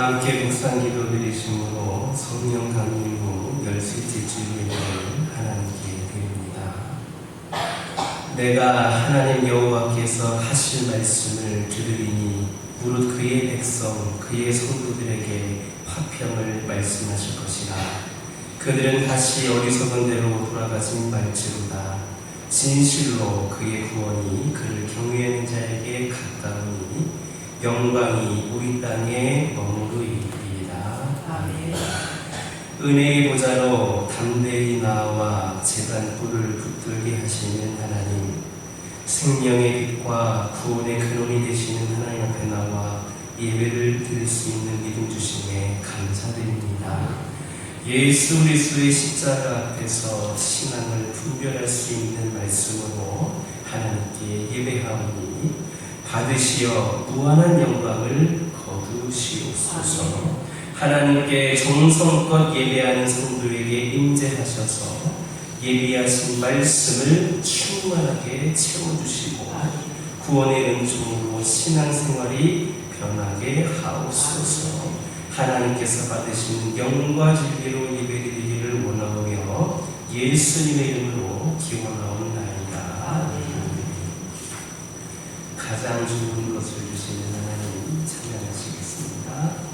함께 묵상 기도 드리심으로 성령 강림 후 열쇠째 주일을 하나님께 드립니다. 내가 하나님 여호와께서 하실 말씀을 들으리니 무릇 그의 백성 그의 성도들에게 화평을 말씀하실 것이라. 그들은 다시 어리석은 대로 돌아가진 말지로다. 진실로 그의 구원이 그를 경외하는 자에게 가까우니 영광이 우리 땅에 머무르리이다. 아멘. 은혜의 보좌로 담대히 나와 제단 뿔을 붙들게 하시는 하나님, 생명의 빛과 구원의 근원이 되시는 하나님 앞에 나와 예배를 드릴 수 있는 믿음 주심에 감사드립니다. 예수 그리스도의 십자가 앞에서 신앙을 분별할 수 있는 말씀으로 하나님께 예배하오니 받으시어 무한한 영광을 거두시옵소서. 하나님께 정성껏 예배하는 성도에게 임재하셔서 예비하신 말씀을 충만하게 채워주시고 구원의 은총으로 신앙생활이 변하게 하옵소서. 하나님께서 받으시는 영과 진리로 예배드리기를 원하오며 예수님의 이름으로 기원하옵나이다. 가장 좋은 것을 주시는 하나님 찬양하시겠습니다.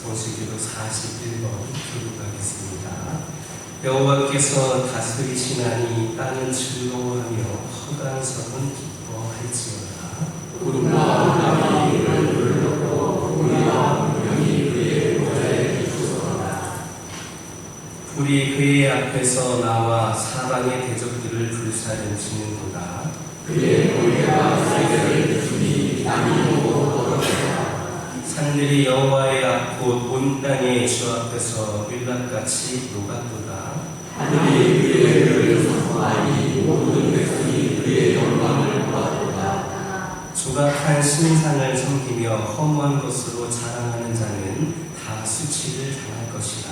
성시기도 41번 교독하겠습니다. 여호와께서 다스리시나니 땅은 즐거워하며 허다한 성은 기뻐할지어다. 우리가 이를 불렀고 우리와 명이 그의 보좌에 기쁘소이다. 불이 그의 앞에서 나와 여호와가 사방의 대적들을 불사르시는도다. 그의 노예와 세계를 주니 땅이 보고 떨어졌다. 산들이 여호와의 앞 곧 온 땅의 주 앞에서 밀랍같이 녹았도다. 하늘이 그의 의를 선포하니 모든 백성이 그의 영광을 보았도다. 조각한 신상을 섬기며 허무한 것으로 자랑하는 자는 다 수치를 당할 것이다.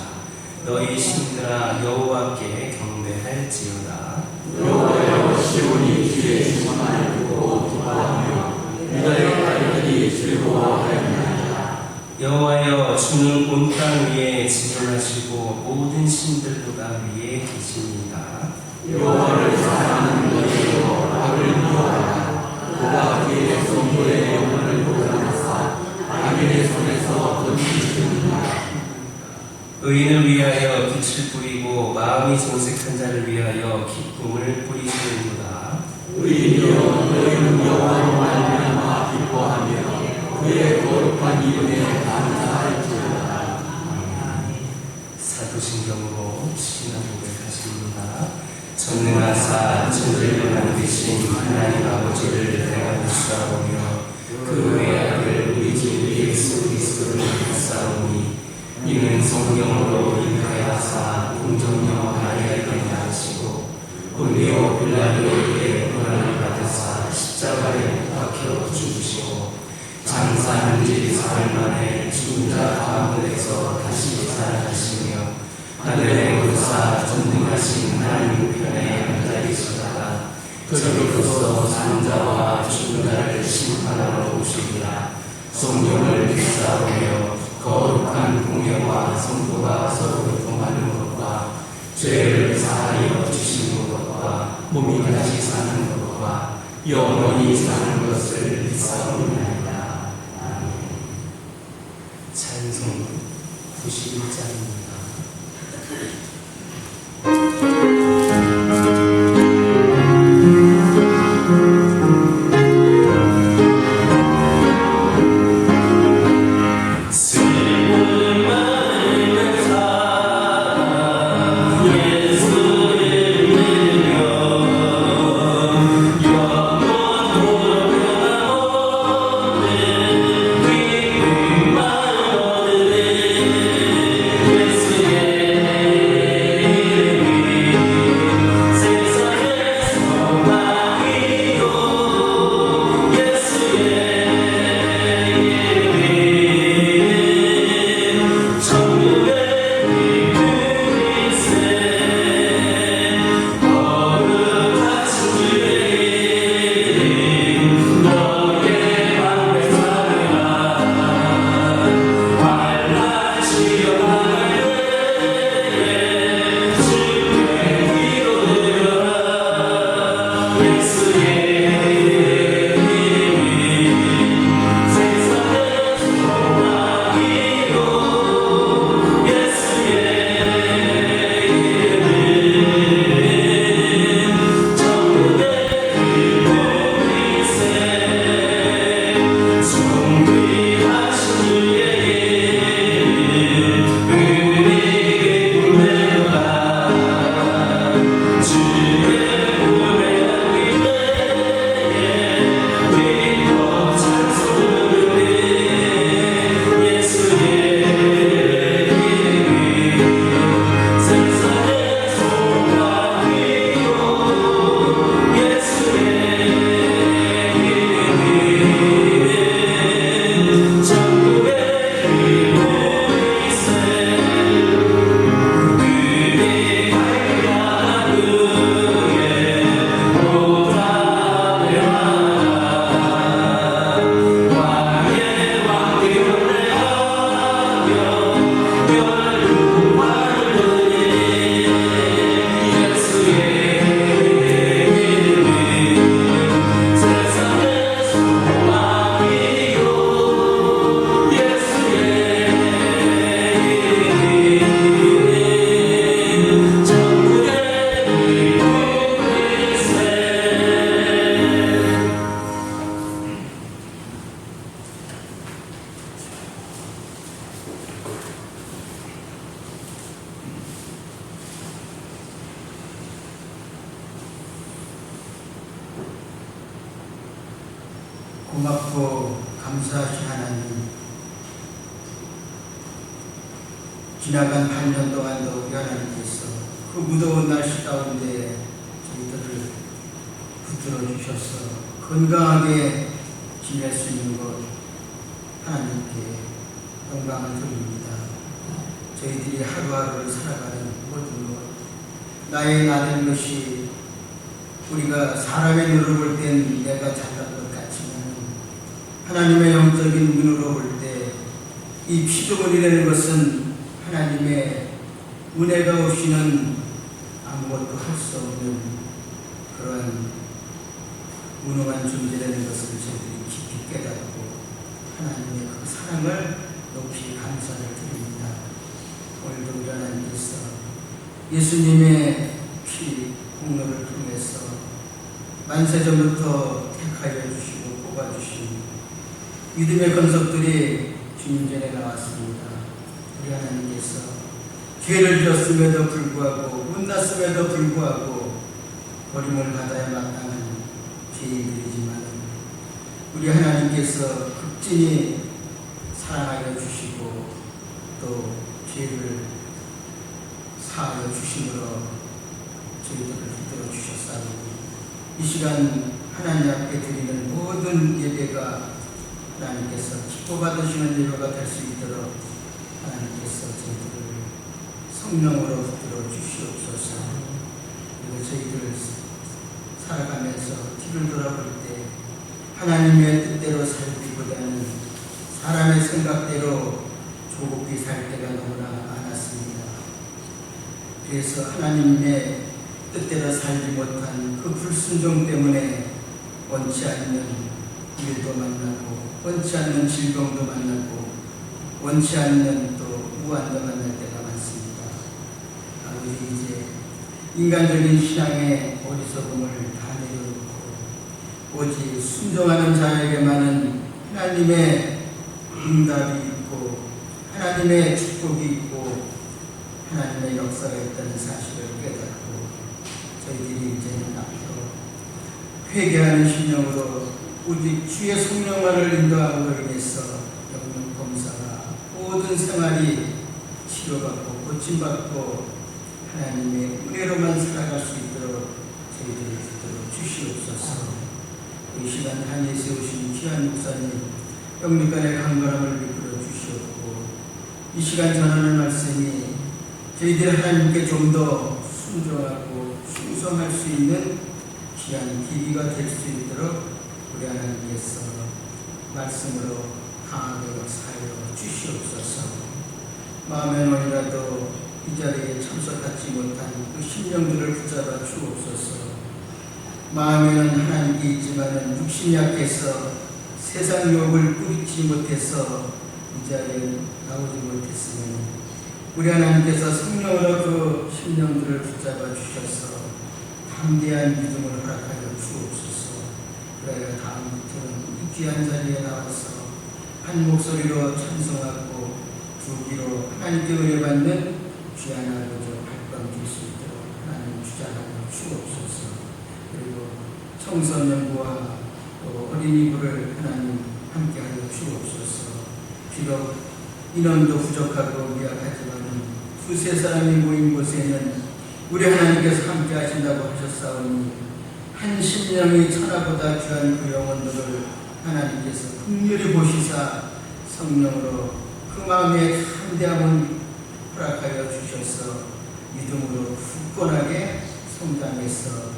너희 신들아 여호와께 경배할지어다. 여호와여 시온이 주의 주만을 보고 기뻐하며 유다의 딸들이 즐거워하였나이다. 여호와여 주는 온 땅 위에 지존하시고 모든 신들보다 위에 계십니다. 여호와를 사랑하는 너희여 악을 미워하라. 그가 그의 성도의 영혼을 보존하사 악인의 손에서 건지시느니라. 의인을 위하여 빛을 뿌리고 마음이 정색한 자를 위하여 기쁨을 뿌리시는도다. 의인이여 너희는 여호와로 말미암아 기뻐하며 그의 거룩한 이름에 감사할지어다. 사도신경으로 신앙 고백하십니다. 전능하사 천지를 만드신 하나님 아버지를 내가 믿사오며 그 외아들 우리 주 예수 그리스도를 믿사오니 이는 성령으로 인하여사 동정녀 마리아에게 낳으시고 본디오 빌라도에게 고난을 받으사 십자가에 못 박혀 죽으시고 장사한 지 사흘 만에 죽은 자 가운데서 다시 살아나시며 하늘에 오르사 전능하신 하나님 우편에 앉아 계시다가 저리로서 사는 자와 죽은 자를 심판하러 오시리라. 성령을 믿사오며 거룩한 공예와 성도가 서로 교통하는 것과 죄를 사하여 주시는 것과 몸이 다시 사는 것과 영원히 사는 것을 믿사옵나이다. 아멘. 찬송 91장입니다. 예수의 고맙고 감사하신 하나님, 지나간 반년 동안도 우리 하나님께서 그 무더운 날씨 가운데 저희들을 붙들어 주셔서 건강하게 지낼 수 있는 것 하나님께 영광을 드립니다. 저희들이 하루하루를 살아가는 모든 것, 나의 나된 것이 우리가 사람의 눈으로 볼 땐 내가 잘난 것 같지만 하나님의 영적인 눈으로 볼 때 이 피조물이라는 것은 하나님의 은혜가 없이는 아무것도 할 수 없는 그러한 무능한 존재라는 것을 저희들이 깊이 깨닫고 하나님의 그 사랑을 높이 감사를 드립니다. 오늘도 우리 하나님께서 예수님의 피 공로를 통해서 만세전부터 택하여 주시고 뽑아주신 믿음의 건석들이 주님 전에 나왔습니다. 우리 하나님께서 죄를 지었음에도 불구하고 못났음에도 불구하고 버림을 받아야 마땅한 죄인들이지만 우리 하나님께서 극진히 사랑하여 주시고 또 죄를 사하여 주심으로 저희들을 붙들어 주셨사오니 이 시간 하나님 앞에 드리는 모든 예배가 하나님께서 기뻐 받으시는 예배가 될 수 있도록 하나님께서 저희들을 성령으로 붙들어 주시옵소서. 그리고 저희들을 살아가면서 뒤를 돌아볼 때 하나님의 뜻대로 살기보다는 사람의 생각대로 조급히 살 때가 너무나 많았습니다. 그래서 하나님의 뜻대로 살지 못한 그 불순종 때문에 원치 않는 일도 만나고 원치 않는 질병도 만나고 원치 않는 또 우환도 만날 때가 많습니다. 아버지, 이제 인간적인 신앙의 어리석음을 다 내려놓고 오직 순종하는 자에게만은 하나님의 응답이 있고 하나님의 축복이 있고 하나님의 역사가 있다는 사실을 깨닫고 저희들이 이제는 앞으로 회개하는 심령으로 오직 주의 성령만을 인도함으로 인해서 영능 검사가 모든 생활이 치료받고 고침받고 하나님의 은혜로만 살아갈 수 있도록 저희들이 붙들어 주시옵소서. 이 시간 단위에 세우신 귀한 목사님 영육간의 강건함을 베풀어 주시옵고 이 시간 전하는 말씀이 저희들 하나님께 좀 더 순종하고 충성할 수 있는 귀한 기기가 될 수 있도록 우리 하나님께서 말씀으로 강하게 역사하여 주시옵소서. 마음의 원이라도 이 자리에 참석하지 못한 그 심령들을 붙잡아 주옵소서. 마음에는 하나님께 있지만은 육신이 약해서 세상 유혹을 뿌리지 못해서 이 자리에 나오지 못했으면 우리 하나님께서 성령으로 그 심령들을 붙잡아 주셔서 담대한 믿음을 허락하여 주옵소서. 그래야 다음부터는 이 귀한 자리에 나와서 한 목소리로 찬송하고 두 귀로 하나님께 은혜받는 귀한 아버지 발광 될 수 있도록 하나님 주장하여 주옵소서. 그리고 청소년부와 또 어린이부를 하나님 함께하여 주옵소서. 비록 인원도 부족하고 미약하지만 두세 사람이 모인 곳에는 우리 하나님께서 함께 하신다고 하셨사오니 한 심령이 천하보다 귀한 그 영혼들을 하나님께서 긍휼히 보시사 성령으로 그 마음에 담대함을 허락하여 주셔서 믿음으로 굳건하게 성장해서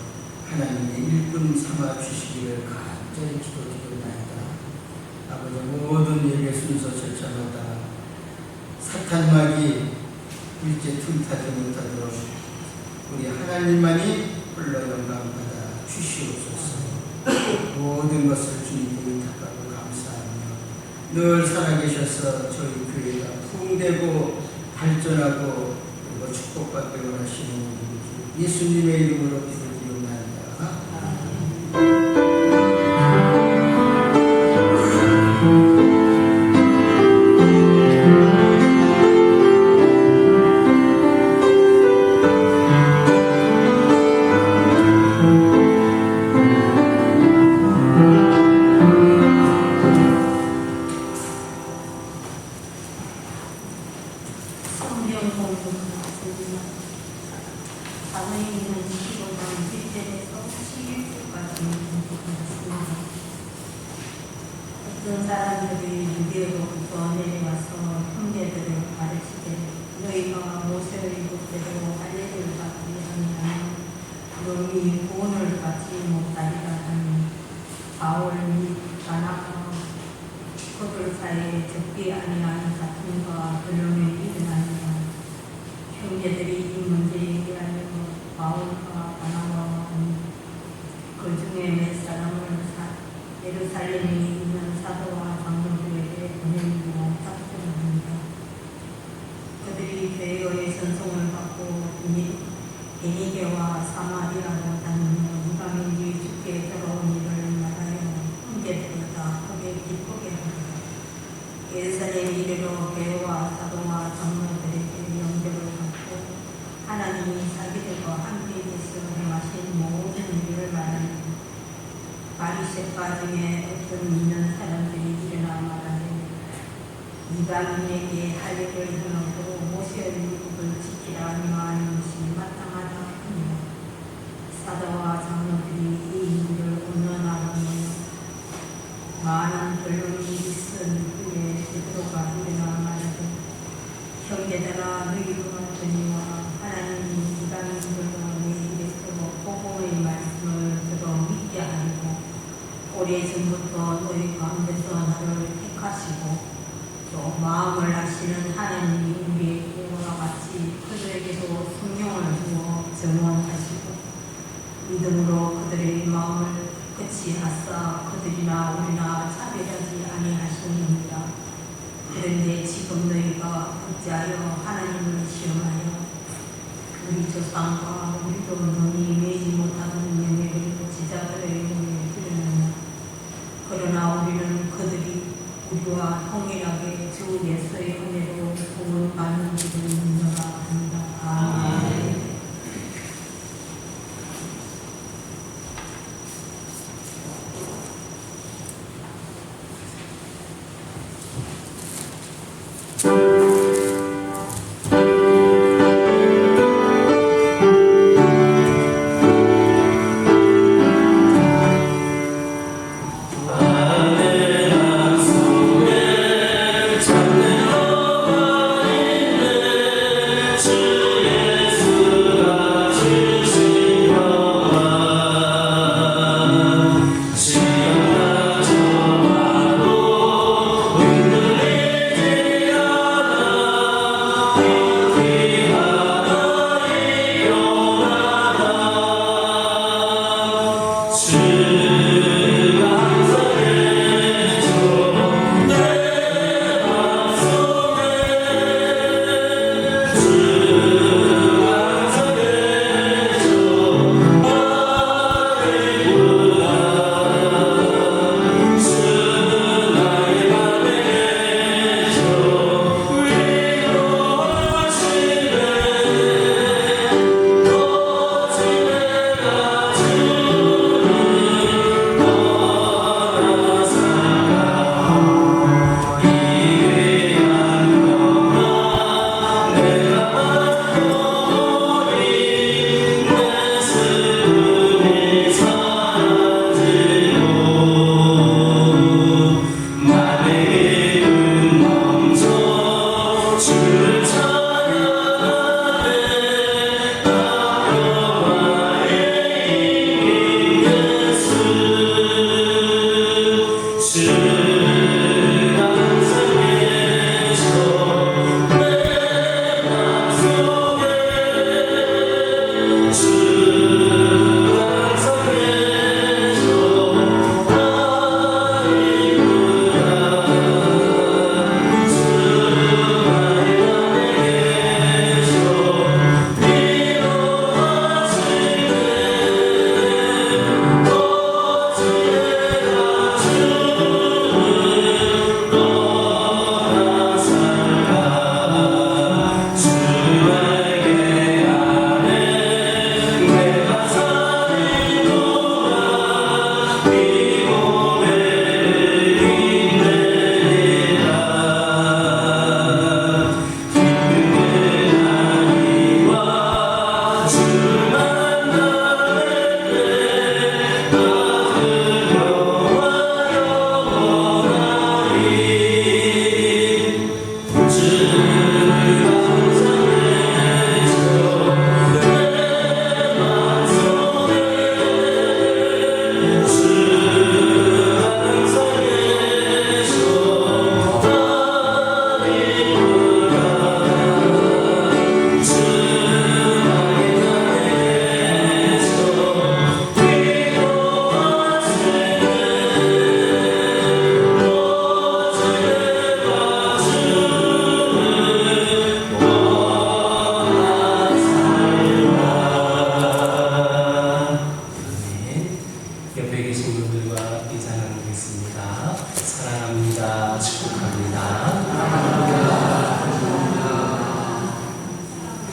하나님의 일꾼 삼아 주시기를 간절히 기도드리옵나이다. 아버지, 모든 예배 순서 절차마다 사탄막이 일제 틈타지 못하도록 우리 하나님만이 홀로 영광받아 주시옵소서. 모든 것을 주님께 의탁하고 감사하며 늘 살아계셔서 저희 교회가 부흥되고 발전하고 그리고 축복받기 원하시는 예수님의 이름으로 기도드리옵나이다. 안에 있는 기도가 뒷뜰에서 11주까지 공격하였습니다. 어떤 사람들이 유대로부터 내려와서 형제들을 가르치되 너희가 모세의 법대로 할례를 받지 아니하면 너희 구원을 받지 못하리라 하니 바울 및 바나바 그들 사이에 적지 아니한 다툼과 변론이 일어나니라. 형제들이 이 문제에 대하여 바울과 바나바와 그 중에 몇 사람을 예루살렘에 있는 사도와 장로들에게 보내기로 작정합니다. 그들이 교회의 전송을 받고 베니게와 사마리아로 다니며 이방인이 주께 들어온 일을 말하여 형제들이 다 크게 기쁘게 합니다. 예루살렘에 이르러 교회와 사도와 장로들에게 영접을 받고 하나님이 자기들과 함께 계시어 행하신 모든 일을 말하니 바리새파 중에 어떤 있는 사람들이 일어나 말하되 이방인에게 할례를 행하고 모세의 율법을 지키라 명하는 것이 마땅하다 하니라. 사도와 장로들이 이 일을 온전하며 많은 변론이 있은 후에 베드로가 일어나 말하되 형제들아 너희도 같으니와 하나님이 이방인들과 내 입에서 복음의 말씀을 들어 믿게 하리고 오래전부터 너희 가운데서 나를 택하시고 또 마음을 하시는 하나님이 우리에게 이와 같이 그들에게도 성령을 주어 증언하시고 믿음으로 그들의 마음을 끝이 하사 그들이나 우리나 차별하지 아니하시니이다. 그런데 지금 너희가 어찌하여 하나님을 시험하여 우리 조상과 우리도 능히 매지 못하는 명예를 지자들의 영에 드리느냐. 그러나 우리는 그들이 우리와 동일하게 주 예수의 은혜로 구원받는 줄을 믿노라 합니다. 아멘. 시험하죠.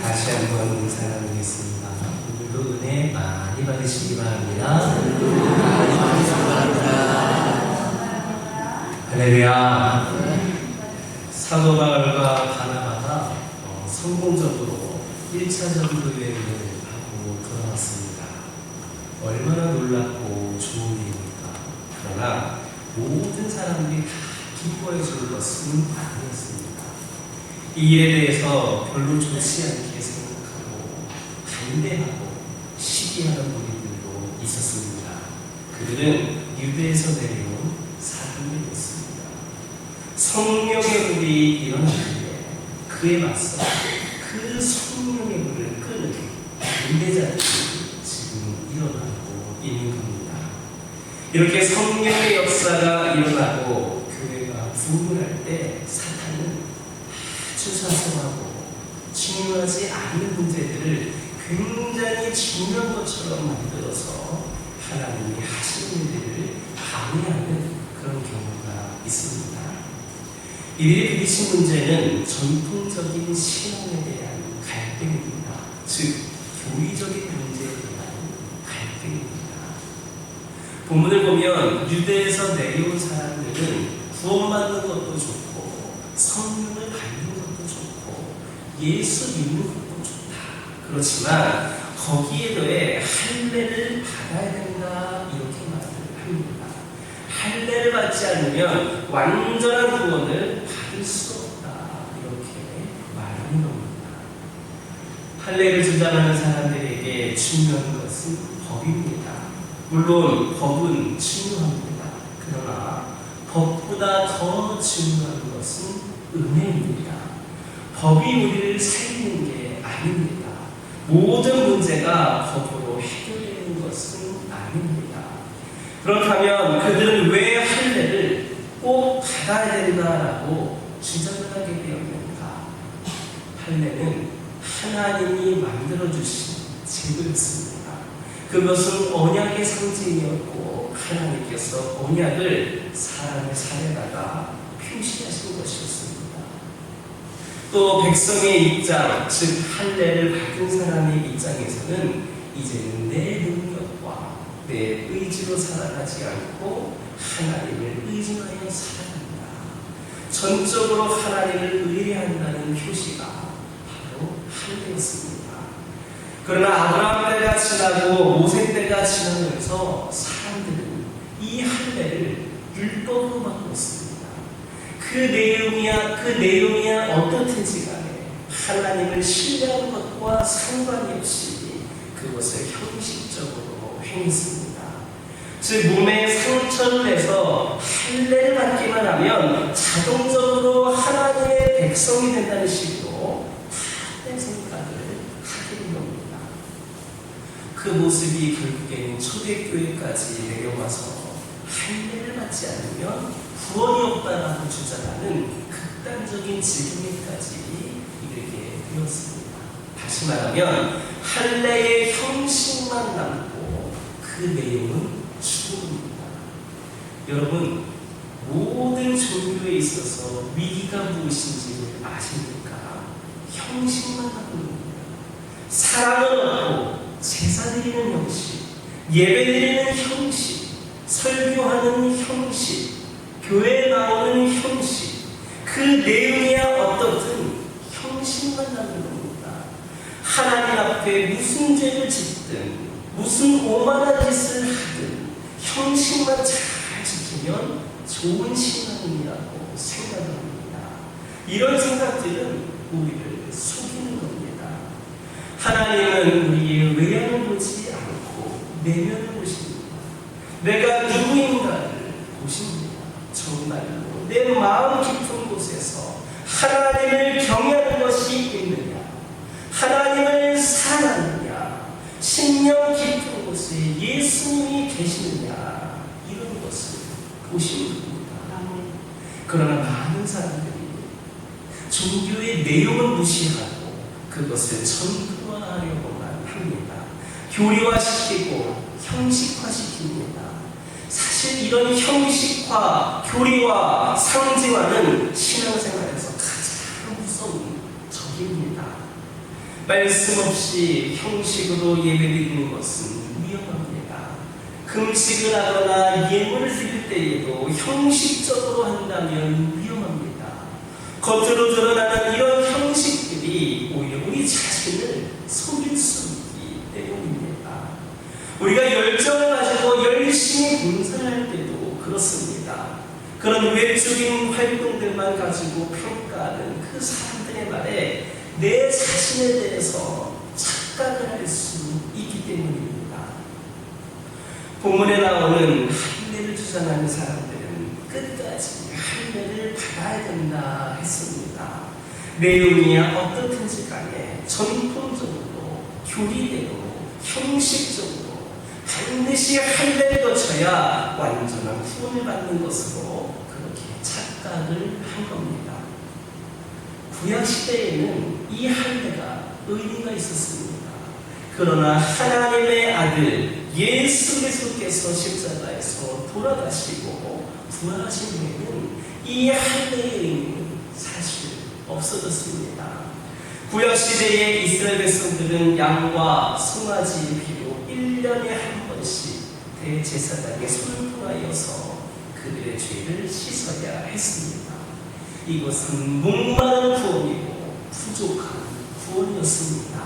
다시 한번 인사 나누겠습니다. 오늘도 은혜 많이 받으시기 바랍니다. 할렐루야. 사도 바울과 바나바가 성공적으로 1차 전도 여행을 하고 돌아왔습니다. 얼마나 놀랍고 좋은 일입니까? 그러나 모든 사람들이 다 기뻐해 줄 것은 아니었습니다. 이 일에 대해서 별로 좋지 않게 생각하고 반대하고 시기하는 무리들도 있었습니다. 그들은 유대에서 내려온 사람들이었습니다. 성령의 불이 일어나는데 그에 맞서 그 성령의 불을 끄는 반대자들이 지금 일어나고 있는 겁니다. 이렇게 성령의 역사가 일어나고 교회가 부흥을 할 때 사탄은 아주 사소하고 중요하지 않은 문제들을 굉장히 중요한 것처럼 만들어서 하나님이 하시는 일들을 방해하는 그런 경우가 있습니다. 이들이 부딪힌 문제는 전통적인 신앙에 대한 갈등입니다. 즉, 교리적인 문제에 대한 갈등입니다. 본문을 보면 유대에서 내려온 사람들은 구원받는 것도 좋고 성령을 받는 것도 좋고 예수 믿는 것도 좋다. 그렇지만 거기에 더해 할례를 받아야 된다 이렇게 말을 합니다. 할례를 받지 않으면 완전한 구원을 받을 수 없다 이렇게 말하는 겁니다. 할례를 주장하는 사람들에게 중요한 것은 법입니다. 물론 법은 중요합니다. 그러나 법보다 더 중요한 것은 은혜입니다. 법이 우리를 살리는 게 아닙니다. 모든 문제가 법으로 해결되는 것은 아닙니다. 그렇다면 그들은 왜 할례를 꼭 받아야 된다라고 주장을 하게 되었는가? 할례는 하나님이 만들어주신 제도였습니다. 그것은 언약의 상징이었고 하나님께서 언약을 사람의 살에다가 표시하신 것이었습니다. 또 백성의 입장, 즉 할례를 받은 사람의 입장에서는 이제는 내 능력과 내 의지로 살아가지 않고 하나님을 의존하여 살아간다. 전적으로 하나님을 의뢰한다는 표시가 바로 할례였습니다. 그러나 아브라함 때가 지나고 모세 때가 지나면서 사람들은 이 할례를 율법으로 바꿨습니다. 그 내용이야 어떻든지 간에 하나님을 신뢰하는 것과 상관이 없이 그것을 형식적으로 행했습니다. 즉 몸에 상처를 내서 할례를 받기만 하면 자동적으로 하나님의 백성이 된다는 식으로 다른 생각을 하게 된 겁니다. 그 모습이 결국에는 초대교회까지 내려와서 할례를 받지 않으면 구원이 없다라고 주장하는 극단적인 질문까지 이르게 되었습니다. 다시 말하면 할례의 형식만 남고 그 내용은 죽음입니다. 여러분, 모든 종교에 있어서 위기가 무엇인지를 아십니까? 형식만 남는 겁니다. 사랑을 얻고 제사 드리는 형식, 예배 드리는 형식, 설교하는 형식, 교회에 나오는 형식, 그 내용이야 어떻든 형식만 남는 겁니다. 하나님 앞에 무슨 죄를 짓든 무슨 오만한 짓을 하든 형식만 잘 지키면 좋은 신앙이라고 생각합니다. 이런 생각들은 우리를 속이는 겁니다. 하나님은 우리의 외양을 보지 않고 내면을 보십니다. 내가 누구인가를 보십니다. 정말로 내 마음 깊은 곳에서 하나님을 경외하는 것이 있느냐, 하나님을 사랑하느냐, 심령 깊은 곳에 예수님이 계시느냐, 이런 것을 보시는 겁니다. 그러나 많은 사람들이 종교의 내용을 무시하고 그것을 전도하려고만 합니다. 교리화시키고 형식화시킵니다. 사실 이런 형식화, 교리화, 상징화는 신앙 말씀 없이 형식으로 예배드리는 것은 위험합니다. 금식을 하거나 예물을 드릴 때에도 형식적으로 한다면 위험합니다. 겉으로 드러나는 이런 형식들이 오히려 우리 자신을 속일 수 있기 때문입니다. 우리가 열정을 가지고 열심히 봉사할 때도 그렇습니다. 그런 외적인 활동들만 가지고 평가하는 그 사람들의 말에 내 자신에 대해서 착각을 할 수 있기 때문입니다. 본문에 나오는 할례를 주장하는 사람들은 끝까지 할례를 받아야 된다 했습니다. 내용이 어떻든지 간에 전통적으로, 교리대로, 형식적으로 반드시 할례를 거쳐야 완전한 구원을 받는 것으로 그렇게 착각을 한 겁니다. 구약시대에는 이 할례가 의미가 있었습니다. 그러나 하나님의 아들 예수 그리스도께서 십자가에서 돌아가시고 부활하신 후에는 이 할례의 의미는 사실 없어졌습니다. 구약시대의 이스라엘 백성들은 양과 송아지의 피로 1년에 한 번씩 대제사장에 손을 통하여서 그들의 죄를 씻어야 했습니다. 이것은 목마른 구원이고 부족한 구원이었습니다.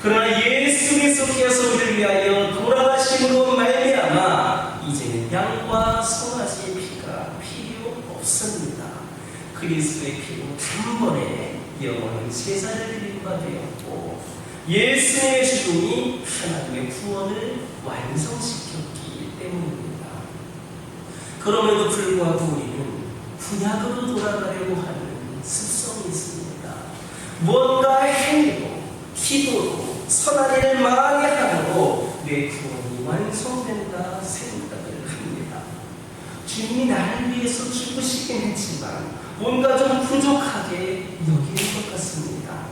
그러나 예수 그리스도께서 우리를 위하여 돌아가심으로 말미암아 이제는 양과 송아지의 피가 필요 없습니다. 그리스도의 피로 단번에 영원한 제사를 드린 바 되었고 예수의 죽음이 하나님의 구원을 완성시켰기 때문입니다. 그럼에도 불구하고 우리는 구약으로 돌아가려고 하는 습성이 있습니다. 뭔가 행위로, 기도로, 선한 일을 많이 함으로 내 구원이 완성된다 생각을 합니다. 주님이 나를 위해서 죽으시긴 했지만 뭔가 좀 부족하게 여기는 것 같습니다.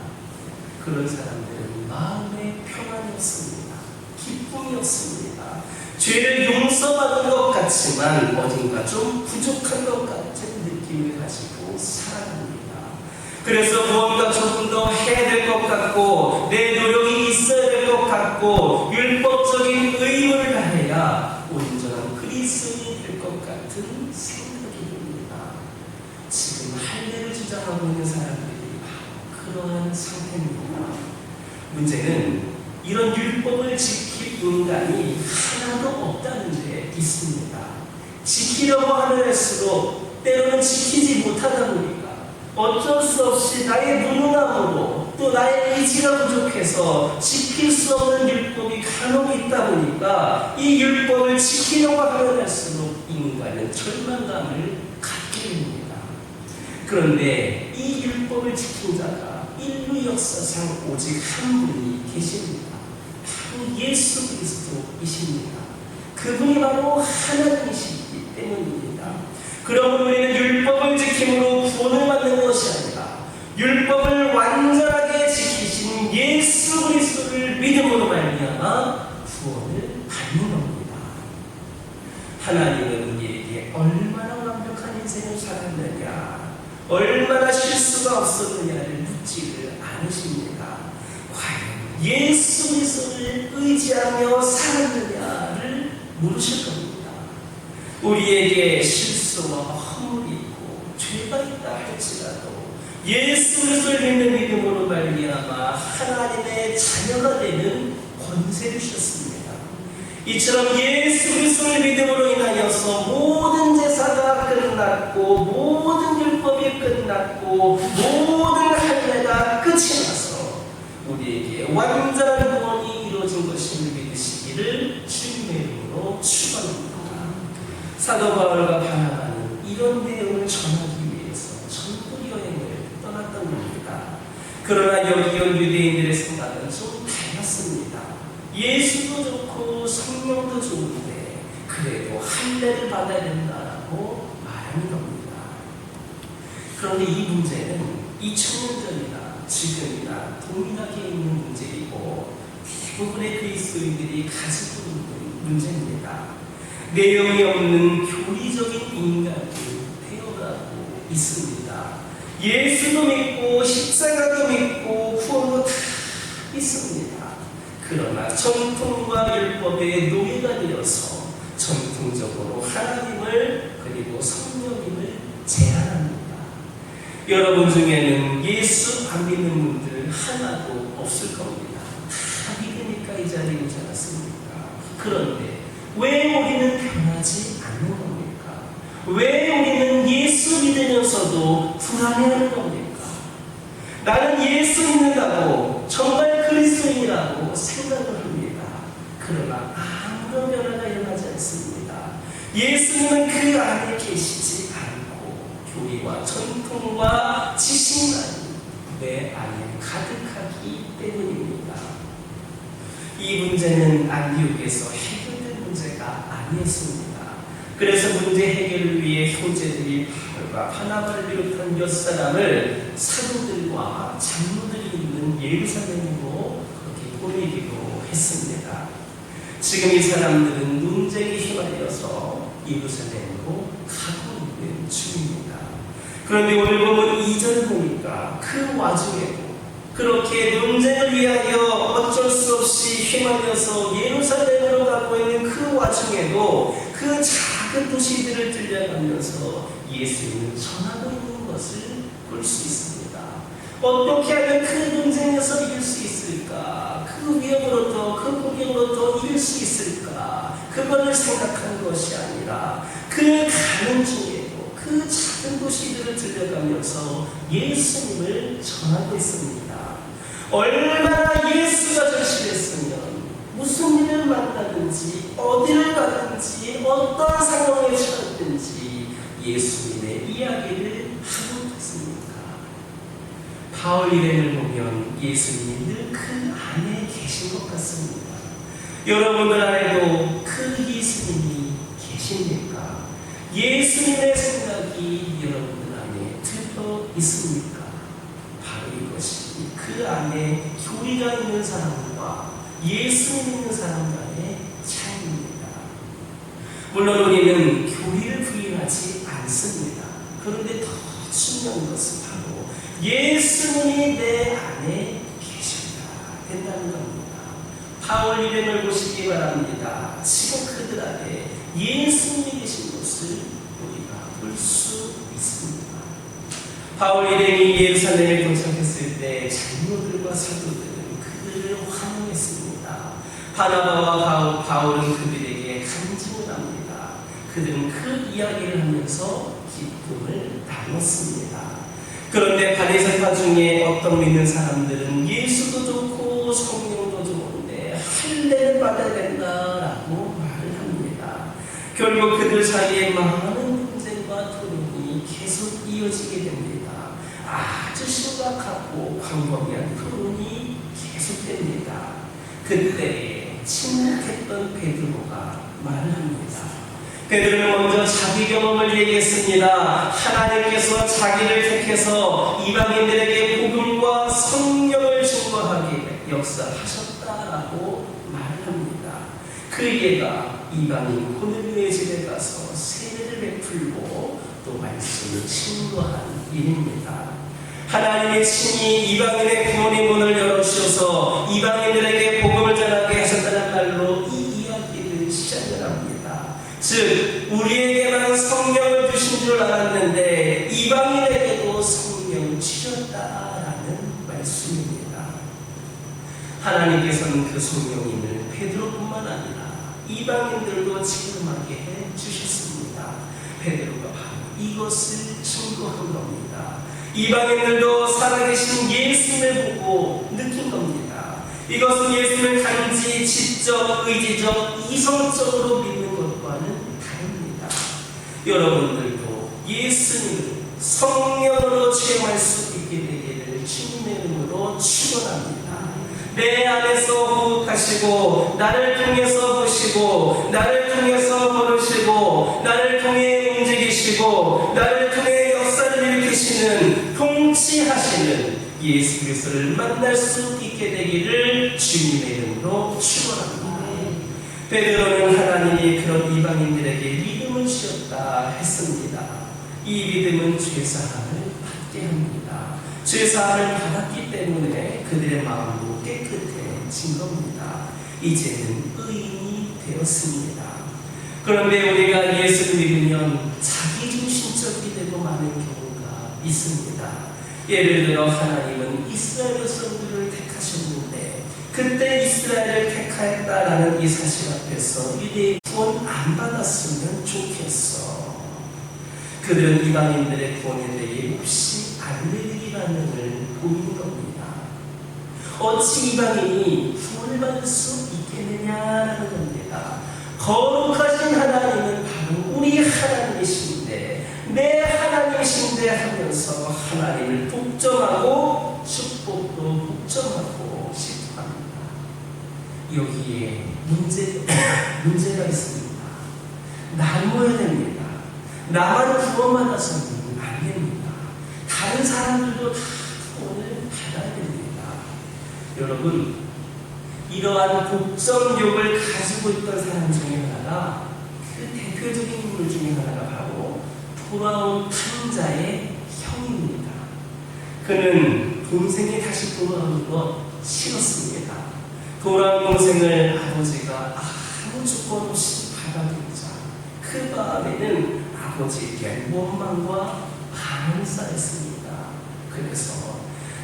그런 사람들은 마음에 평안이 없습니다. 기쁨이 없습니다. 죄를 용서받은 것 같지만 어딘가 좀 부족한 것 같은 느낌을 가지고 살아갑니다. 그래서 무언가 조금 더 해야 될 것 같고 내 노력이 있어야 될 것 같고 율법적인 의무를 다해야 온전한 그리스도인이 될 것 같은 생각이 듭니다. 지금 할례를 주장하고 있는 사람들이 바로 그러한 상태입니다. 문제는 이런 율법을 지킬 인간이 하나도 없다는 데 있습니다. 지키려고 하면 할수록 때로는 지키지 못하다 보니까 어쩔 수 없이 나의 무능함으로 또 나의 의지가 부족해서 지킬 수 없는 율법이 간혹 있다 보니까 이 율법을 지키려고 하면 할수록 인간은 절망감을 갖게 됩니다. 그런데 이 율법을 지킨 자가 인류 역사상 오직 한 분이 계십니다. 바로 예수 그리스도이십니다. 그분이 바로 하나님이시기 때문입니다. 그러므로 우리는 율법을 지킴으로 구원을 받는 것이 아니라 율법을 완전하게 지키신 예수 그리스도를 믿음으로 말미암아 구원을 받는 겁니다. 하나님은 우리에게 얼마나 완벽한 인생을 살았느냐, 얼마나 실수가 없었느냐를 묻지를 않으십니다. 과연 예수 그리스도를 의지하며 살았느냐를 물으실 겁니다. 우리에게 실수와 허물이 있고 죄가 있다 할지라도 예수 그리스도를 믿는 믿음으로 말미암아 하나님의 자녀가 되는 권세를 주셨습니다. 이처럼 예수 그리스도를 믿음으로 인하여서 모든 제사가 끝났고 모든 율법이 끝났고 모든 할례가 끝이 나서 우리에게 완전한 구원이 이루어진 것임을 믿으시기를 주님의 이름으로 축원합니다. 사도 바울과 바나바는 이런 내용을 전하기 위해서 전도 여행을 떠났던 겁니다. 그러나 여기 온 유대인들의 생각은 좀 달랐습니다. 예수도 좋고 성령도 좋은데 그래도 할례를 받아야 된다라고 말하는 겁니다. 그런데 이 문제는 2000년 전이나 지금이나 동일하게 있는 문제이고 대부분의 그리스도인들이 가지고 있는 문제입니다. 내용이 없는 교리적인 인간이 되어가고 있습니다. 예수도 믿고 십자가도 믿고 구원도 다 있습니다. 그러나 전통과 율법의 노예가 되어서 전통적으로 하나님을 그리고 성령님을 제한합니다. 여러분 중에는 예수 안 믿는 분들 하나도 없을 겁니다. 다 믿으니까 이 자리에 오지 않았습니까? 그런데 왜 우리는 변하지 않는 겁니까? 왜 우리는 예수 믿으면서도 불안해하는 겁니까? 나는 예수 믿는다고 정말 그리스도인이라고 생각을 합니다. 그러나 아무런 변화가 일어나지 않습니다. 예수님은 그 안에 계시지 않고 교리와 전통과 지식만 내 안에 가득하기 때문입니다. 이 문제는 안디옥에서 해결된 문제가 아니었습니다. 그래서 문제 해결을 위해 형제들이 바울과 바나바를 비롯한 몇 사람을 사도들과 장로들이 있는 예루살렘으로 그렇게 보내기로 했습니다. 지금 이 사람들은 논쟁에 휘말려서 예루살렘으로 가고 있는 중입니다. 그런데 오늘 보면 2절 보니까 그 와중에도 그렇게 논쟁을 위하여 어쩔 수 없이 휘말려서 예루살렘으로 가고 있는 그 와중에도 그 작은 도시들을 들려가면서 예수님을 전하고 있는 것을 볼 수 있습니다. 어떻게 하면 그 논쟁에서 이길 수 있을까? 그 위험으로부터, 그 공격으로부터 이길 수 있을까? 그것을 생각한 것이 아니라 그 가는 중에도 그 작은 도시들을 들려가면서 예수님을 전하고 있습니다. 얼마나 예수가 절실했으면 무슨 일을 만나든지 어디를 가든지 어떤 상황에 처했든지 예수님의 이야기를 하고 있습니까? 바울 일행을 보면 예수님이 늘 그 안에 계신 것 같습니다. 여러분들 안에도 그 예수님이 계십니까? 예수님의 생각이 여러분들 안에 들어 있습니까? 바로 이것이 그 안에 교리가 있는 사람과 예수님 있는 사람 간의 차이입니다. 물론 우리는 교리를 부인하지 않습니다. 그런데 더 중요한 것은 바로 예수님이 내 안에 계신다 된다는 겁니다. 바울 일행을 보시기 바랍니다. 지금 그들 안에 예수님이 계신 것을 우리가 볼 수 있습니다. 바울 일행이 예루살렘에 도착했을 때 장로들과 사도들은 그들을 환영했습니다. 바나바와 바울은 그들에게 간증을 합니다. 그들은 그 이야기를 하면서 기쁨을 나눴습니다. 그런데 바리새파 중에 어떤 믿는 사람들은 예수도 좋고 성령도 좋은데 할례를 받아야 된다라고 말을 합니다. 결국 그들 사이에 많은 분쟁과 토론이 계속 이어지게 됩니다. 아주 심각하고 광범위한 토론이 계속됩니다. 그때 침묵했던 베드로가 말을 합니다. 베드로는 먼저 자기 경험을 얘기했습니다. 하나님께서 자기를 택해서 이방인들에게 복음과 성령을 증거하게 역사하셨다라고 말을 합니다. 그 예가 이방인 고넬료의 집에 가서 세례를 베풀고 또 말씀을 증거한 일입니다. 하나님의 친히 이방인의 부모님 문을 열어주셔서 이방인들에게 복음을 전하게 하셨다는 말로 이 이야기를 시작을 합니다. 즉 우리에게만 성령을 주신 줄 알았는데 이방인에게도 성령을 주셨다라는 말씀입니다. 하나님께서는 그 성령님을 베드로뿐만 아니라 이방인들도 체험하게 해주셨습니다. 베드로가 바로 이것을 증거한 겁니다. 이방인들도 살아계신 예수님을 보고 느낀 겁니다. 이것은 예수님을 단지 지적, 의지적, 이성적으로 믿는 것과는 다릅니다. 여러분들도 예수님을 성령으로 체험할 수 있게 되기를 주님의 이름으로 축원합니다. 내 안에서 호흡하시고 나를 통해서 보시고 나를 통해서 걸으시고 나를 통해 움직이시고 나를 통해 역사를 일으키시는 통치하시는 예수 그리스도를 만날 수 있게 되기를 주님의 이름으로 축원합니다. 베드로는 하나님이 그런 이방인들에게 믿음을 주셨다 했습니다. 이 믿음은 죄사함을 받게 합니다. 죄사함을 받았기 때문에 그들의 마음도 깨끗 깨끗해진 겁니다. 이제는 의인이 되었습니다. 그런데 우리가 예수를 믿으면 자기중심적이 되고 많은 경우가 있습니다. 예를 들어 하나님은 이스라엘 백성들을 택하셨는데 그때 이스라엘을 택하였다라는 이 사실 앞에서 유대인 구원 안 받았으면 좋겠어. 그들은 이방인들의 구원에 대해 혹시 알레르기 반응을 보이는 겁니다. 어찌 이방인이 구원을 받을 수 있겠느냐라는 겁니다. 거룩하신 하나님은 바로 우리 하나님이신데 내 하나님이신데 하면서 하나님을 독점하고 축복도 독점하고 싶어 합니다. 여기에 문제가 있습니다. 나누어야 됩니다. 나만 구원받아서는 안 됩니다. 다른 사람들도 다 구원을 받아야 됩니다. 여러분, 이러한 독점욕을 가지고 있던 사람 중에 하나가 그 대표적인 인물 중에 하나가 바로 돌아온 탕자의 형입니다. 그는 동생이 다시 돌아오는 것 싫었습니다. 돌아온 동생을 아버지가 아무 조건 없이 받아들이자 그 마음에는 아버지에게 원망과 반응이 쌓였습니다. 그래서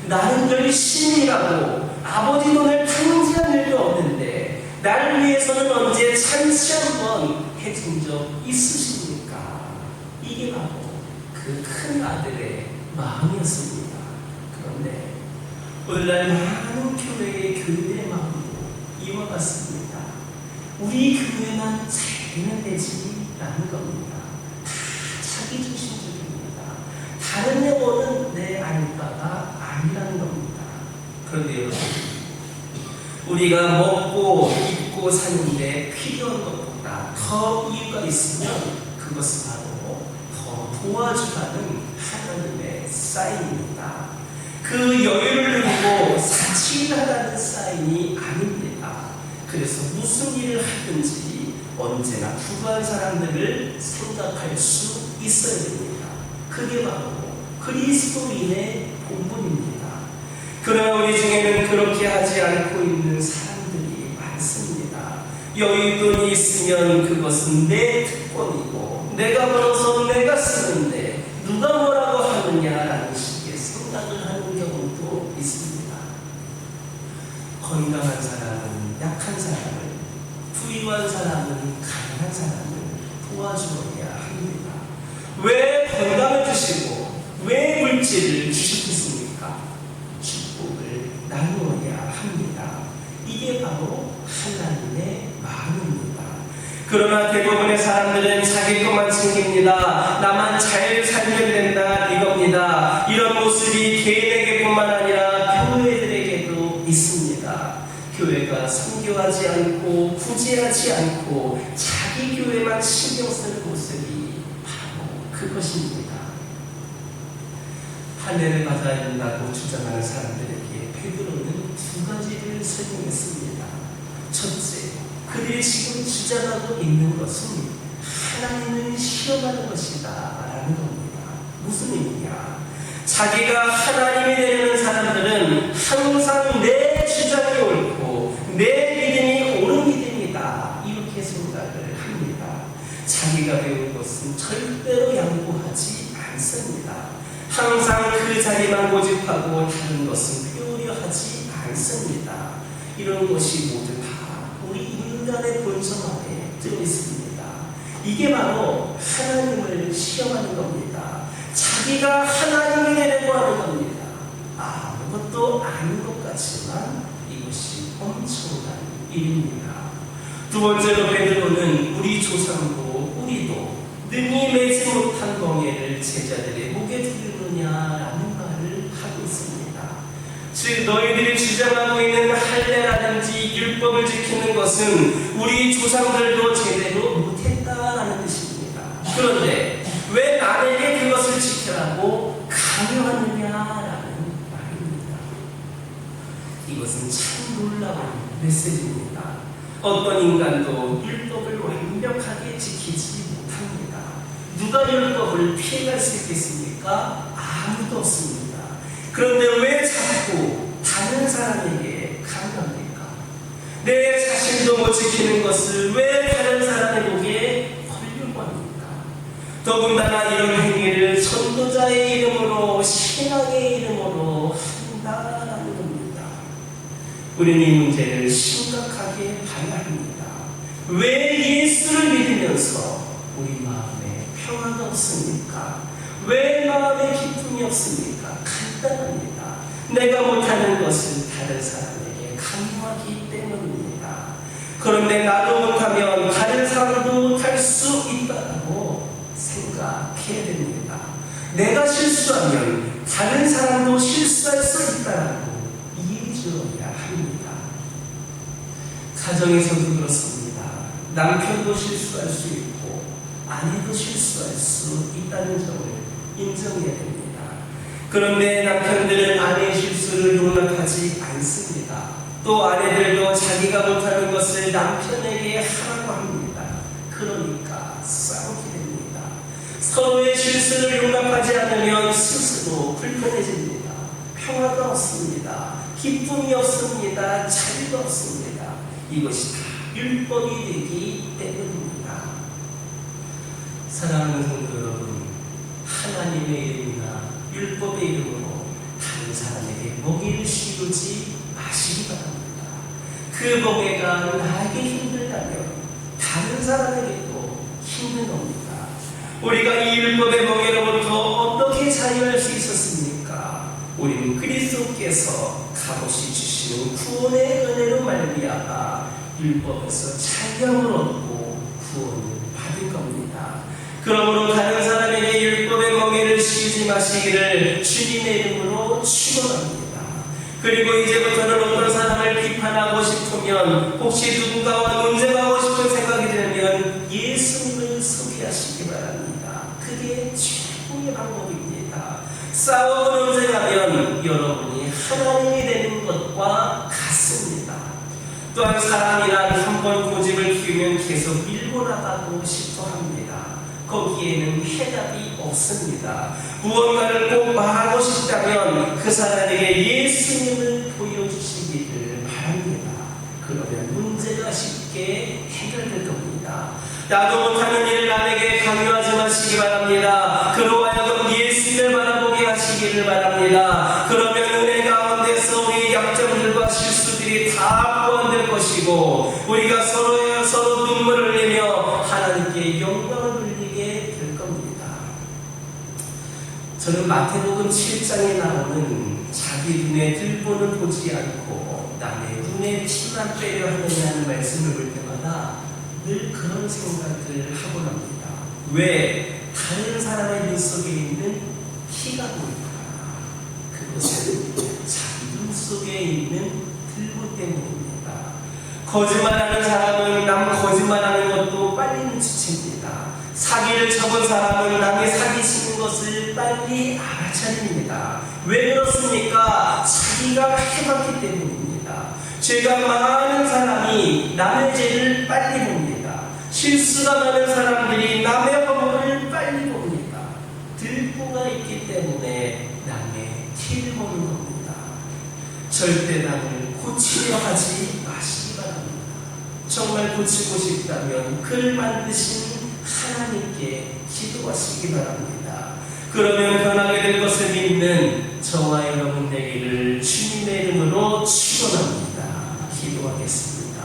나는 열심히 일하고 아버지 돈을 탕진한 일도 없는데 나를 위해서는 언제 잔치 한번 해준 적 있으십니까? 이게 바로 그 큰 아들의 마음이었습니다. 그런데 오늘날 많은 교회의 마음도 이와 같습니다. 우리 교회만 잘 되면 되지라는 겁니다. 다 자기 중심적입니다. 다른 영혼은 내 알바가 아니라는 겁니다. 그런데 여러분, 우리가 먹고 입고 사는데 필요한 것보다 더 이유가 있으면 그것은 바로 더 도와주라는 하나님의 사인입니다. 그 여유를 누리고 사치하라는 사인이 아닙니다. 그래서 무슨 일을 하든지 언제나 부유한 사람들을 생각할 수 있어야 됩니다. 그게 바로 그리스도인의 본분입니다. 그러나 우리 중에는 그렇게 하지 않고 있는 사람들이 많습니다. 여유돈이 있으면 그것은 내 특권이고 내가 벌어서 내가 쓰는데 누가 뭐라고 하느냐라는 식의 생각을 하는 경우도 있습니다. 건강한 사람은 약한 사람을, 부유한 사람은 가난한 사람을 도와주어야 합니다. 왜 건강을 주시고 왜 물질을 주셨겠습니까? 축복을 나누어야 합니다. 이게 바로 하나님의 마음입니다. 그러나 대부분의 사람들은 자기 것만 챙깁니다. 나만 잘 살면 된다 이겁니다. 이런 모습이 개인에게뿐만 아니라 교회들에게도 있습니다. 교회가 선교하지 않고 구제하지 않고 자기 교회만 신경 쓰는 모습이 바로 그것입니다. 할례를 받아야 된다고 주장하는 사람들에게 베드로는 두 가지를 설명했습니다. 첫째, 그들이 지금 주장하고 있는 것은 하나님을 시험하는 것이다 라는 겁니다. 무슨 의미냐? 자기가 하나님이 되는 사람들은 항상 내 주장이 옳고 내 믿음이 옳은 믿음이다 이렇게 생각을 합니다. 자기가 배운 것은 절대로 양보하지 않습니다. 항상 그 자리만 고집하고 다른 것은 표려 하지 않습니다. 이런 것이 모두 다 우리 인간의 본성 안에 들어 있습니다. 이게 바로 하나님을 시험하는 겁니다. 자기가 하나님이 되려고 하는 겁니다. 아무것도 아닌 것 같지만 이것이 엄청난 일입니다. 두 번째로 베드로는 우리 조상도 우리도 능히 매지 못한 멍에를 제자들의 목에 두르느냐라는 말을 하고 있습니다. 즉 너희들이 주장하고 있는 할례라든지 율법을 지키는 것은 우리 조상들도 제대로 못했다라는 뜻입니다. 그런데 왜 남에게 그것을 지키라고 강요하느냐라는 말입니다. 이것은 참 놀라운 메시지입니다. 어떤 인간도 율법을 완벽하게 지키지 못합니다. 누가 율법을 피해갈 수 있겠습니까? 아무도 없습니다. 그런데 왜 자꾸 다른 사람에게 강요합니까? 약속을 지키는 것을 왜 다른 사람의 목에 걸려고 합니까? 더군다나 이런 행위를 전도자의 이름으로, 신앙의 이름으로 한다라는 겁니다. 우리는 이 문제를 심각하게 봐야 합니다. 왜 예수를 믿으면서 우리 마음에 평화가 없습니까? 왜 마음에 기쁨이 없습니까? 간단합니다. 내가 못하는 것을 다른 사람에게 강요하기 때문입니다. 그런데 나도 못하면 다른 사람도 못할 수 있다고 생각해야 됩니다. 내가 실수하면 다른 사람도 실수할 수 있다고 이해해줘야 합니다. 가정에서도 그렇습니다. 남편도 실수할 수 있고 아내도 실수할 수 있다는 점을 인정해야 됩니다. 그런데 남편들은 아내의 실수를 용납하지 않습니다. 또 아내들도 자기가 못하는 것을 남편에게 하라고 합니다. 그러니까 싸우게 됩니다. 서로의 실수를 용납하지 않으면 스스로 불편해집니다. 평화가 없습니다. 기쁨이 없습니다. 자유가 없습니다. 이것이 다 율법이 되기 때문입니다. 사랑하는 성도 여러분, 하나님의 이름이나 율법의 이름으로 다른 사람에게 멍에를 씌우지 마시기 바랍니다. 그 멍에가 나에게 힘들다면 다른 사람에게도 힘든 겁니다. 우리가 이 율법의 멍에로부터 어떻게 자유할 수 있었습니까? 우리는 그리스도께서 값없이 주시는 구원의 은혜로 말미암아 율법에서 자유함을 얻고 구원을 받은 겁니다. 그러므로 다른 사람에게 율법의 멍에를 씌우지 마시기를 주님의 이름으로 축원합니다. 그리고 이제부터는 어떤 사람을 비판하고 싶으면, 혹시 누군가와 논쟁하고 싶은 생각이 들면 예수님을 소개하시기 바랍니다. 그게 최고의 방법입니다. 싸우고 논쟁하면 여러분이 하나님이 되는 것과 같습니다. 또한 사람이란 한 번 고집을 피우면 계속 밀고 나가고 싶어 합니다. 거기에는 해답이 없습니다. 무언가를 꼭 말하고 싶다면 그 사람에게 예수님을 보여주시기를 바랍니다. 그러면 문제가 쉽게 해결될 겁니다. 나도 못하는 일을 남에게 강요하지 마시기 바랍니다. 그로 하여금 예수님을 바라보게 하시기를 바랍니다. 그러면 은혜 가운데서 우리 약점들과 실수들이 다 보완될 것이고, 우리가 서로 눈물을 흘리며 하나님께 영광을 돌리게 될 겁니다. 저는 마태복음 7장에 나오는 자기 눈에 들보는 보지 않고 남의 눈에 피만 빼려 하느냐는 말씀을 볼 때마다 늘 그런 생각을 하곤 합니다. 왜? 다른 사람의 눈 속에 있는 피가 보일까? 그것은 자기 눈 속에 있는 들보 때문입니다. 거짓말하는 사람은 남 거짓말하는 것도 빨리 눈치챕니다. 사기를 쳐본 사람은 남이 사기치는 것을 빨리 알아차립니다. 왜 그렇습니까? 자기가 해봤기 때문입니다. 죄가 많은 사람이 남의 죄를 빨리 봅니다. 실수가 많은 사람들이 남의 허물을 빨리 봅니다. 들보가 있기 때문에 남의 티를 보는 겁니다. 절대 남을 고치려 하지 마시기 바랍니다. 정말 고치고 싶다면 그를 만드신 하나님께 기도하시기 바랍니다. 그러면 변하게 될 것을 믿는 저와 여러분 되기를 주님의 이름으로 축원합니다. 기도하겠습니다.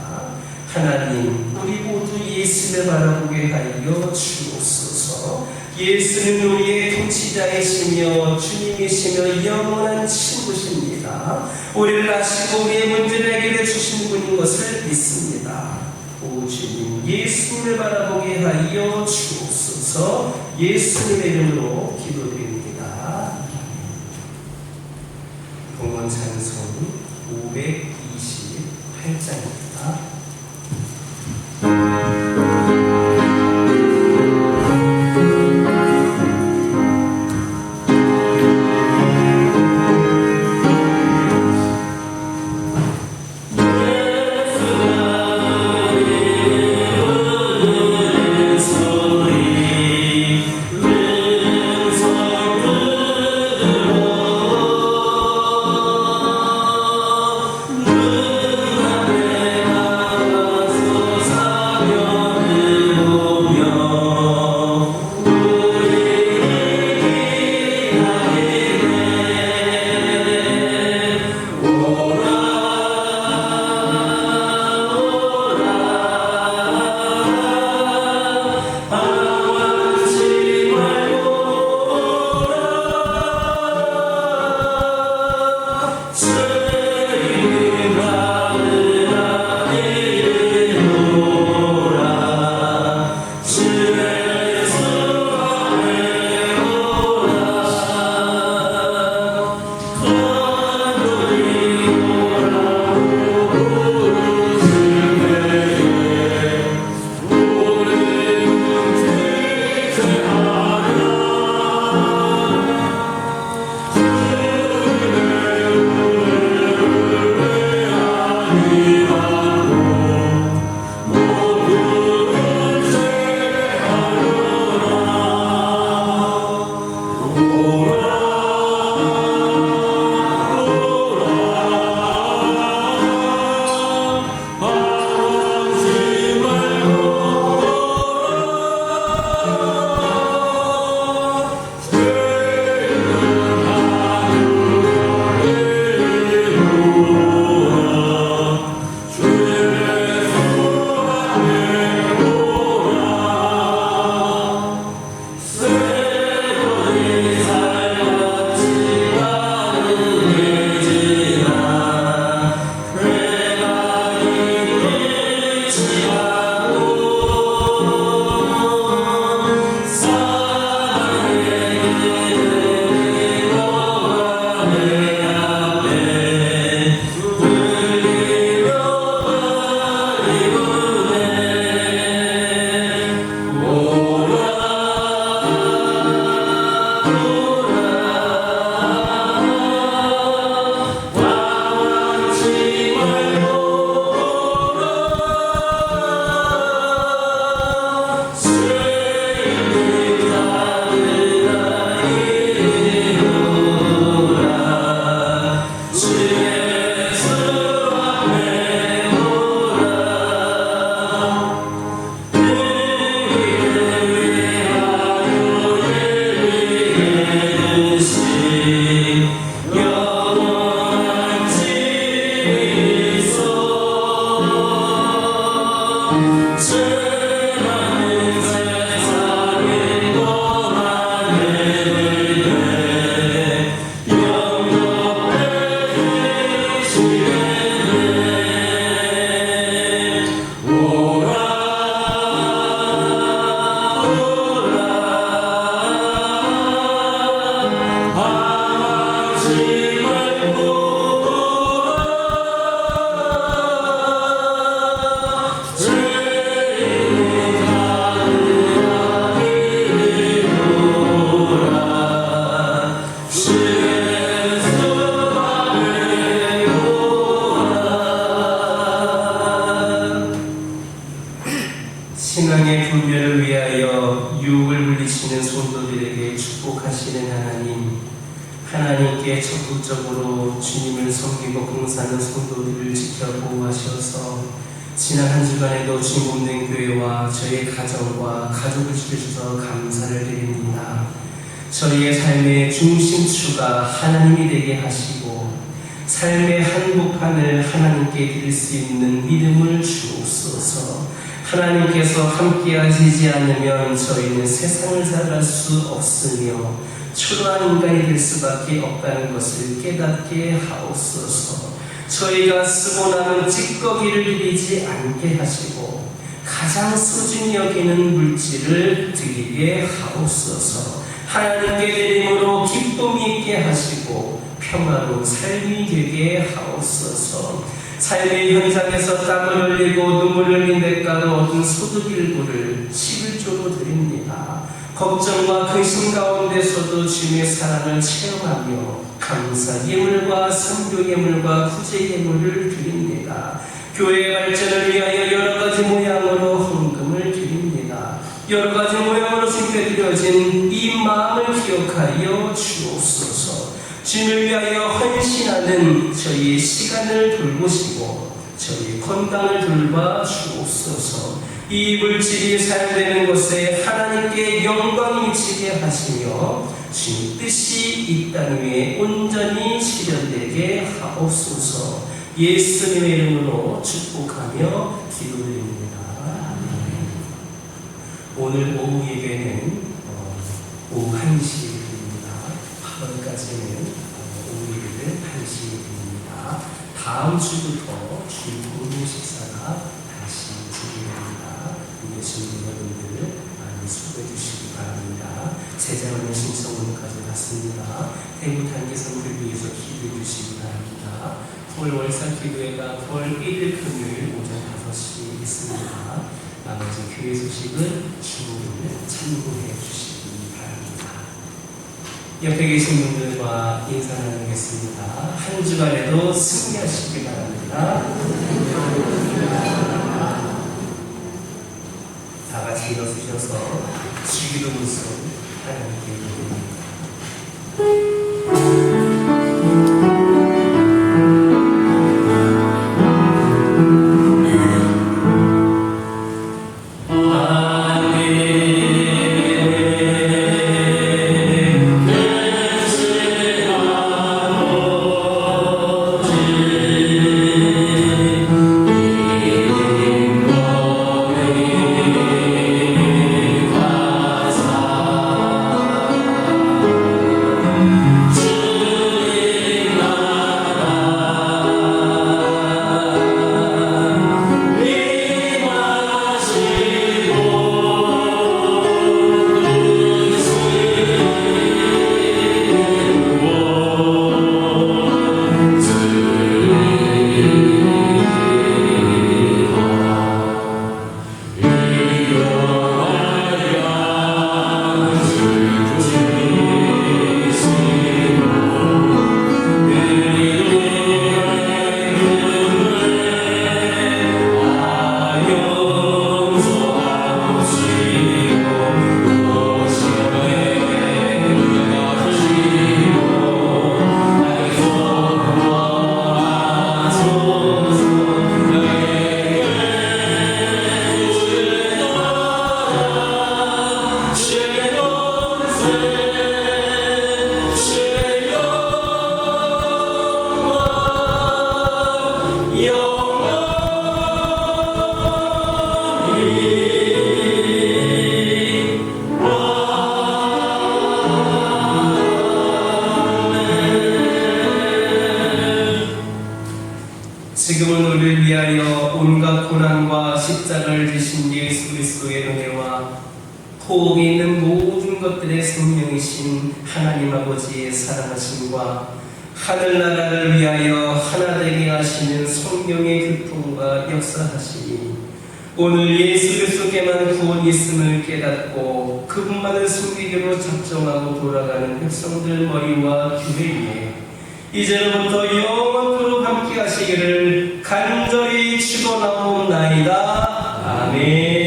하나님, 우리 모두 예수를 바라보게 하여 주옵소서. 예수는 우리의 통치자이시며 주님이시며 영원한 친구십니다. 우리를 아시고 우리의 문제를 해결해 주신 분인 것을 믿습니다. 오 주님, 예수님을 바라보게 하여 주옵소서. 예수님의 이름으로 기도드립니다. 봉헌 찬송 528장입니다. 내 신앙의 분별을 위하여 유혹을 물리치는 성도들에게 축복하시는 하나님, 하나님께 적극적으로 주님을 섬기고 봉사하는 성도들을 지켜보호하셔서 지난 한 주간에도 중공된 교회와 저의 가정과 가족을 지켜주셔서 감사를 드립니다. 저희의 삶의 중심추가 하나님이 되게 하시고 삶의 한복판을 하나님께 드릴 수 있는 믿음을 주옵소서. 하나님께서 함께하시지 않으면 저희는 세상을 살아갈 수 없으며 초라한 인간이 될 수밖에 없다는 것을 깨닫게 하옵소서. 저희가 쓰고 남은 찌꺼기를 드리지 않게 하시고 가장 소중히 여기는 물질을 드리게 하옵소서. 하나님께 드림으로 기쁨이 있게 하시고 평화로 삶이 되게 하옵소서. 삶의 현장에서 땀을 흘리고 눈물을 흘린 대가로 얻은 소득 일부를 11조로 드립니다. 걱정과 근심 가운데서도 주님의 사랑을 체험하며 감사 예물과 선교 예물과 구제 예물을 드립니다. 교회의 발전을 위하여 여러 가지 모양으로 헌금을 드립니다. 여러 가지 모양으로 주님께 드려진 이 마음을 기억하여 주옵소서. 주님을 위하여 헌신하는 저희의 시간을 돌보시고 저희의 건강을 돌봐 주옵소서. 이 물질이 사용되는 곳에 하나님께 영광이 미치게 하시며 주님 뜻이 이 땅 위에 온전히 실현되게 하옵소서. 예수님의 이름으로 축복하며 기도드립니다. 오늘 오후 예배는 오후 1시에 드립니다. 8월까지는 오후 예배를 1시에 드립니다. 다음 주부터 주일 공동 식사가 다시 진행됩니다. 예수님 여러분들 많이 수고해 주시기 바랍니다. 제자원의 신청은 가져갔습니다. 대구 단계선교를 위해서 기도해 주시기 바랍니다. 9월 월사 기도회가 9월 1일 금요일 오전 5시에 있습니다. 나머지 교회 소식은 주를 참고해 주시기 바랍니다. 옆에 계신 분들과 인사 나누겠습니다. 한 주간에도 승리하시기 바랍니다. 다 같이 일어서셔서 주기도 문서 하나님께 드립니다. 지금은 우리를 위하여 온갖 고난과 십자가를 지신 예수 그리스도의 은혜와 호흡이 있는 모든 것들의 생명이신 하나님 아버지의 사랑하심과 하늘나라를 위하여 하나 되게 하시는 성령의 교통과 역사하시니 오늘 예수 그리스도께만 구원이 있음을 깨닫고 그분만을 섬기기로 작정하고 돌아가는 백성들 머리와 교회 위에 이제로부터 영원토록 함께 하시기를 간절히 축원하옵나이다. 아멘.